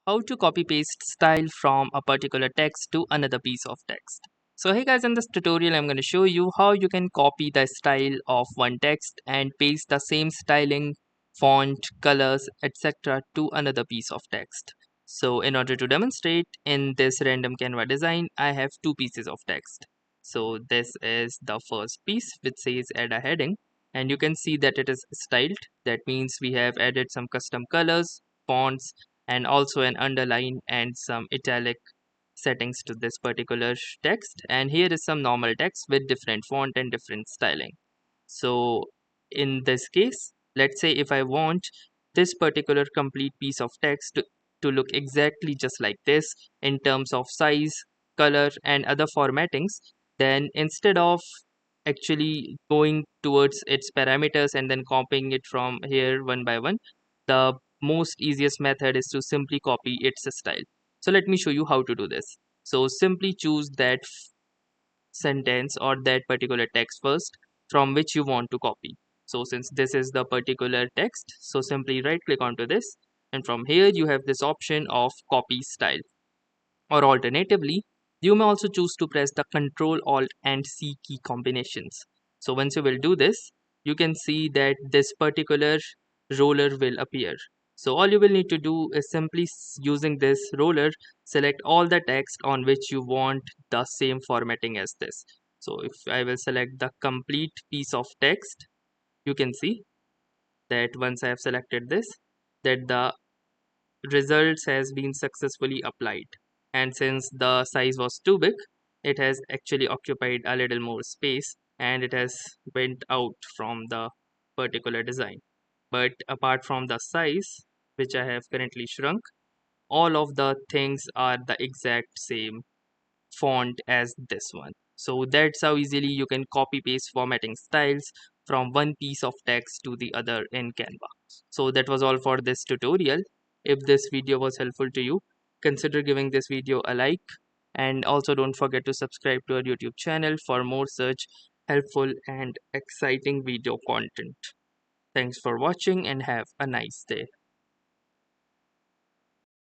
how to copy paste style from a particular text to another piece of text. So hey guys, in this tutorial I'm going to show you how you can copy the style of one text and paste the same styling, font, colors, etc. to another piece of text. So in order to demonstrate in this random Canva design, I have two pieces of text. So this is the first piece which says add a heading, and you can see that it is styled. That means we have added some custom colors, fonts, and also an underline and some italic settings to this particular text. And here is some normal text with different font and different styling. So in this case, let's say if I want this particular complete piece of text to look exactly just like this in terms of size, color, and other formattings, then instead of actually going towards its parameters and then copying it from here one by one, the most easiest method is to simply copy its style. So let me show you how to do this. So simply choose that sentence or that particular text first from which you want to copy. So since this is the particular text, so simply right click onto this, and from here you have this option of copy style. Or alternatively, you may also choose to press the Ctrl Alt and C key combinations. So once you will do this, you can see that this particular roller will appear. So all you will need to do is simply using this roller, select all the text on which you want the same formatting as this. So if I will select the complete piece of text, you can see that once I have selected this, that the results has been successfully applied, and since the size was too big, it has actually occupied a little more space and it has went out from the particular design. But apart from the size, which I have currently shrunk, all of the things are the exact same font as this one. So that's how easily you can copy paste formatting styles from one piece of text to the other in Canva. So that was all for this tutorial. If this video was helpful to you, consider giving this video a like, and also don't forget to subscribe to our YouTube channel for more such helpful and exciting video content. Thanks for watching and have a nice day.